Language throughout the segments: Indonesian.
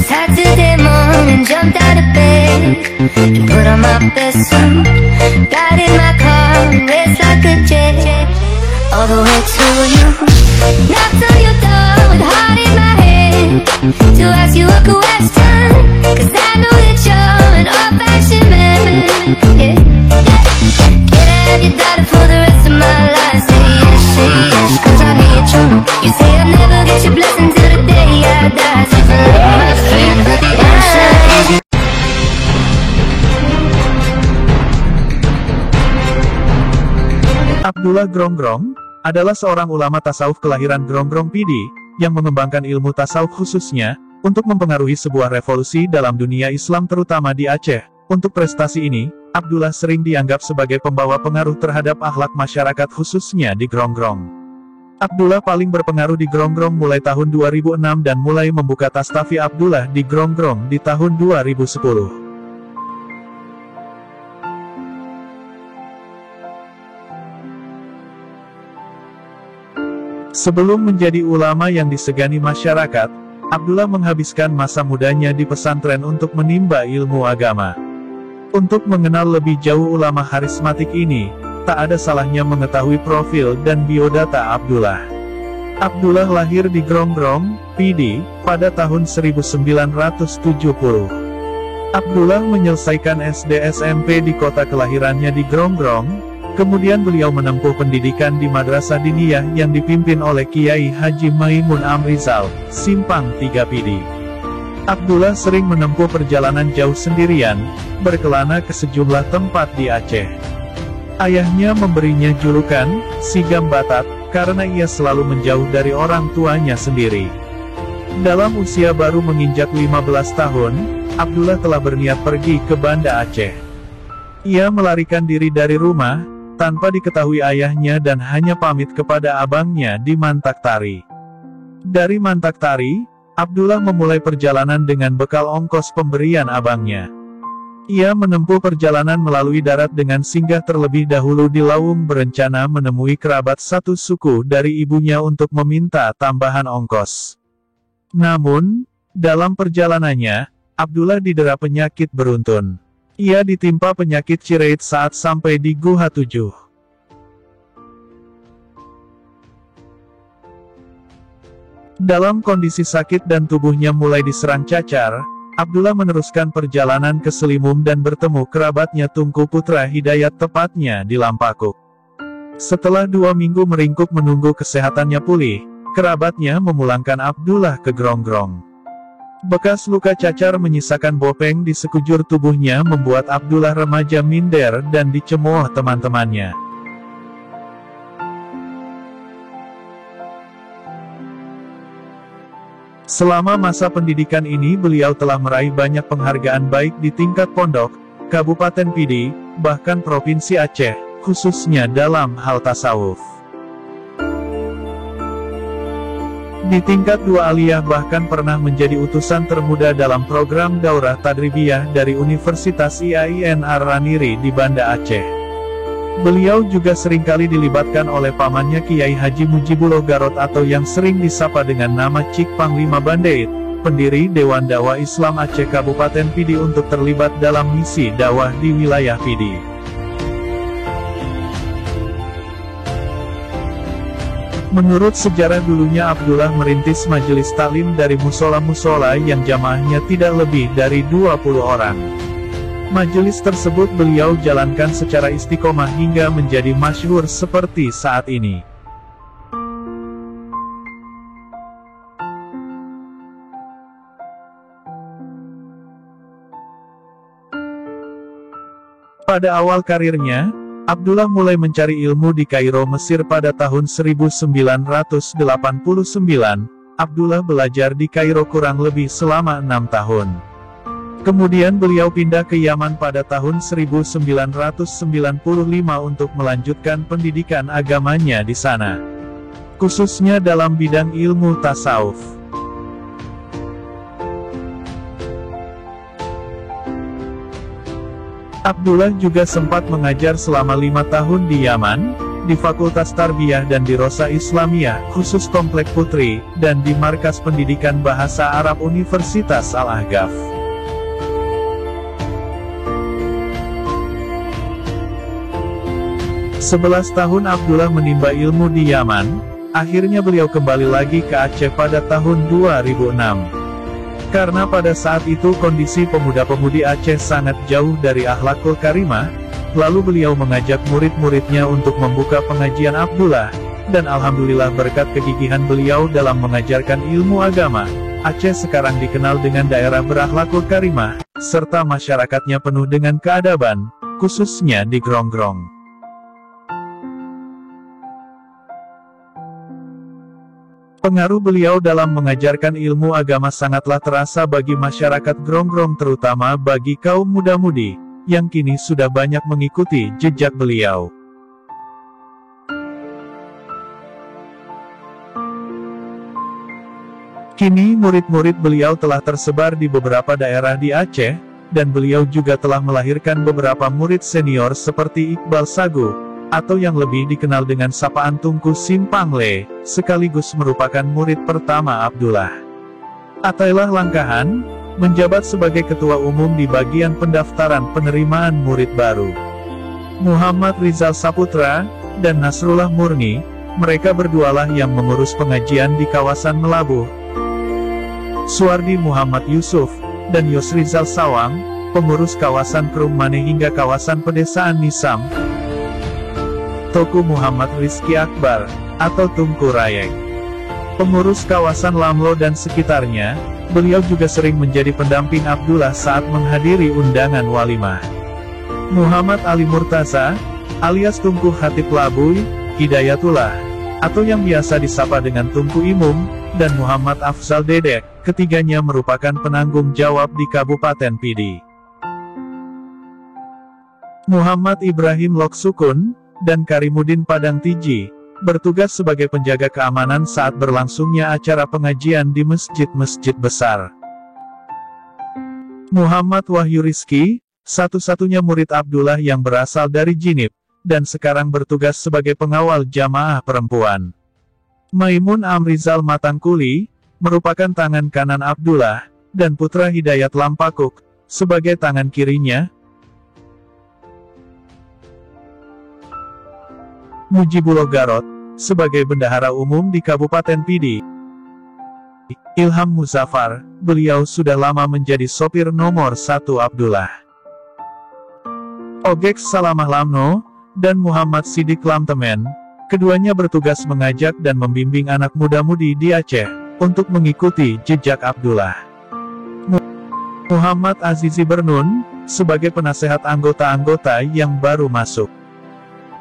was hot today morning, jumped out of bed and put on my best suit. Got in my car and raced like a jet all the way to you. Knocked on your door with heart in my hand to ask you a question, 'cause I know that you're an old-fashioned man. Yeah, yeah. Can I have your daughter for the rest of my life? Say yes, 'cause I need you. You say I'll never get your blessing till the day I die. So for my friend, but the answer is Abdullah Gronggong adalah seorang ulama tasawuf kelahiran Gronggong Pidi, yang mengembangkan ilmu tasawuf khususnya, untuk mempengaruhi sebuah revolusi dalam dunia Islam terutama di Aceh. Untuk prestasi ini, Abdullah sering dianggap sebagai pembawa pengaruh terhadap akhlak masyarakat khususnya di Gronggong. Abdullah paling berpengaruh di Gronggong mulai tahun 2006 dan mulai membuka Tastafi Abdullah di Gronggong di tahun 2010. Sebelum menjadi ulama yang disegani masyarakat, Abdullah menghabiskan masa mudanya di pesantren untuk menimba ilmu agama. Untuk mengenal lebih jauh ulama karismatik ini, tak ada salahnya mengetahui profil dan biodata Abdullah. Abdullah lahir di Gronggong, Pidi, pada tahun 1970. Abdullah menyelesaikan SD SMP di kota kelahirannya di Gronggong. Kemudian beliau menempuh pendidikan di Madrasah Diniyah yang dipimpin oleh Kiai Haji Maimun Amrizal, Simpang 3 Pidi. Abdullah sering menempuh perjalanan jauh sendirian, berkelana ke sejumlah tempat di Aceh. Ayahnya memberinya julukan, Sigam Batat, karena ia selalu menjauh dari orang tuanya sendiri. Dalam usia baru menginjak 15 tahun, Abdullah telah berniat pergi ke Banda Aceh. Ia melarikan diri dari rumah, tanpa diketahui ayahnya dan hanya pamit kepada abangnya di Mantaktari. Dari Mantaktari, Abdullah memulai perjalanan dengan bekal ongkos pemberian abangnya. Ia menempuh perjalanan melalui darat dengan singgah terlebih dahulu di Lawung berencana menemui kerabat satu suku dari ibunya untuk meminta tambahan ongkos. Namun, dalam perjalanannya, Abdullah didera penyakit beruntun. Ia ditimpa penyakit Cireit saat sampai di Guha 7. Dalam kondisi sakit dan tubuhnya mulai diserang cacar, Abdullah meneruskan perjalanan ke Selimum dan bertemu kerabatnya Tunku Putra Hidayat tepatnya di Lampakuk. Setelah 2 minggu meringkuk menunggu kesehatannya pulih, kerabatnya memulangkan Abdullah ke Gronggong. Bekas luka cacar menyisakan bopeng di sekujur tubuhnya membuat Abdullah remaja minder dan dicemooh teman-temannya. Selama masa pendidikan ini beliau telah meraih banyak penghargaan baik di tingkat pondok, Kabupaten Pidi, bahkan Provinsi Aceh, khususnya dalam hal tasawuf. Di tingkat 2 aliyah bahkan pernah menjadi utusan termuda dalam program Daurah Tadribiyah dari Universitas IAIN Ar-Raniri di Banda Aceh. Beliau juga seringkali dilibatkan oleh pamannya Kiai Haji Mujibullah Garot atau yang sering disapa dengan nama Cik Panglima Bandeit, pendiri Dewan Dakwah Islam Aceh Kabupaten Pidi untuk terlibat dalam misi dakwah di wilayah Pidi. Menurut sejarah dulunya Abdullah merintis majelis taklim dari musola-musola yang jamaahnya tidak lebih dari 20 orang. Majelis tersebut beliau jalankan secara istiqomah hingga menjadi masyhur seperti saat ini. Pada awal karirnya, Abdullah mulai mencari ilmu di Kairo, Mesir pada tahun 1989. Abdullah belajar di Kairo kurang lebih selama 6 tahun. Kemudian beliau pindah ke Yaman pada tahun 1995 untuk melanjutkan pendidikan agamanya di sana, khususnya dalam bidang ilmu tasawuf. Abdullah juga sempat mengajar selama 5 tahun di Yaman, di Fakultas Tarbiyah dan di Rosa Islamiyah, khusus Komplek Putri, dan di Markas Pendidikan Bahasa Arab Universitas Al-Ahqaf. Sebelas tahun Abdullah menimba ilmu di Yaman, akhirnya beliau kembali lagi ke Aceh pada tahun 2006. Karena pada saat itu kondisi pemuda-pemudi Aceh sangat jauh dari akhlakul karimah, lalu beliau mengajak murid-muridnya untuk membuka pengajian Abdullah, dan alhamdulillah berkat kegigihan beliau dalam mengajarkan ilmu agama, Aceh sekarang dikenal dengan daerah berakhlakul karimah, serta masyarakatnya penuh dengan keadaban, khususnya di Gronggong. Pengaruh beliau dalam mengajarkan ilmu agama sangatlah terasa bagi masyarakat Gronggong, terutama bagi kaum muda-mudi, yang kini sudah banyak mengikuti jejak beliau. Kini murid-murid beliau telah tersebar di beberapa daerah di Aceh, dan beliau juga telah melahirkan beberapa murid senior seperti Iqbal Sagu, atau yang lebih dikenal dengan sapaan Tunku Simpangle, sekaligus merupakan murid pertama Abdullah. Atailah Langkahan, menjabat sebagai ketua umum di bagian pendaftaran penerimaan murid baru. Muhammad Rizal Saputra, dan Nasrullah Murni, mereka berdualah yang mengurus pengajian di kawasan Melabuh. Suardi Muhammad Yusuf, dan Yosrizal Sawang, pengurus kawasan Krung Mane hingga kawasan pedesaan Nisam. Toku Muhammad Rizki Akbar, atau Tunku Rayek, pengurus kawasan Lamlo dan sekitarnya. Beliau juga sering menjadi pendamping Abdullah saat menghadiri undangan walimah. Muhammad Ali Murtaza, alias Tunku Khatib Labuy, Hidayatullah, atau yang biasa disapa dengan Tunku Imum, dan Muhammad Afzal Dedek, ketiganya merupakan penanggung jawab di Kabupaten Pidi. Muhammad Ibrahim Loksukun, dan Karimuddin Padang Tiji, bertugas sebagai penjaga keamanan saat berlangsungnya acara pengajian di masjid-masjid besar. Muhammad Wahyu Rizki, satu-satunya murid Abdullah yang berasal dari Jinib, dan sekarang bertugas sebagai pengawal jamaah perempuan. Maimun Amrizal Matangkuli, merupakan tangan kanan Abdullah, dan putra Hidayat Lampakuk, sebagai tangan kirinya. Mujibullah Garot, sebagai bendahara umum di Kabupaten Pidi. Ilham Muzaffar, beliau sudah lama menjadi sopir nomor 1 Abdullah. Ogex Salamah Lamno, dan Muhammad Sidik Lamtemen, keduanya bertugas mengajak dan membimbing anak muda-mudi di Aceh, untuk mengikuti jejak Abdullah. Muhammad Azizi Bernun, sebagai penasehat anggota-anggota yang baru masuk.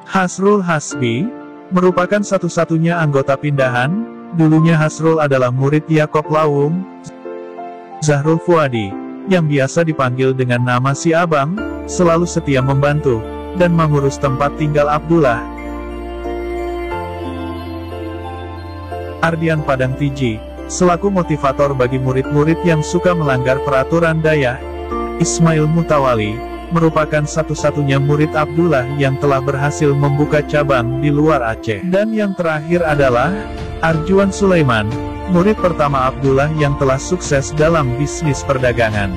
Hasrul Hasbi, merupakan satu-satunya anggota pindahan. Dulunya Hasrul adalah murid Yakob Lawung. Zahrul Fuadi, yang biasa dipanggil dengan nama Si Abang, selalu setia membantu, dan mengurus tempat tinggal Abdullah. Ardian Padang Tiji, selaku motivator bagi murid-murid yang suka melanggar peraturan daya. Ismail Mutawali, merupakan satu-satunya murid Abdullah yang telah berhasil membuka cabang di luar Aceh. Dan yang terakhir adalah Arjuan Sulaiman, murid pertama Abdullah yang telah sukses dalam bisnis perdagangan.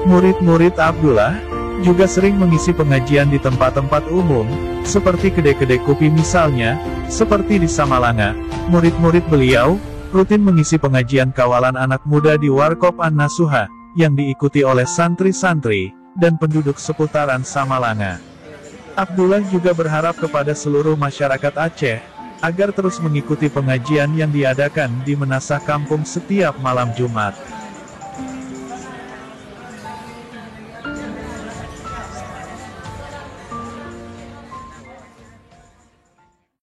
Murid-murid Abdullah juga sering mengisi pengajian di tempat-tempat umum, seperti kedai-kedai kopi misalnya, seperti di Samalanga. Murid-murid beliau rutin mengisi pengajian kawalan anak muda di Warkop An-Nasuha, yang diikuti oleh santri-santri, dan penduduk seputaran Samalanga. Abdullah juga berharap kepada seluruh masyarakat Aceh, agar terus mengikuti pengajian yang diadakan di Menasah Kampung setiap malam Jumat.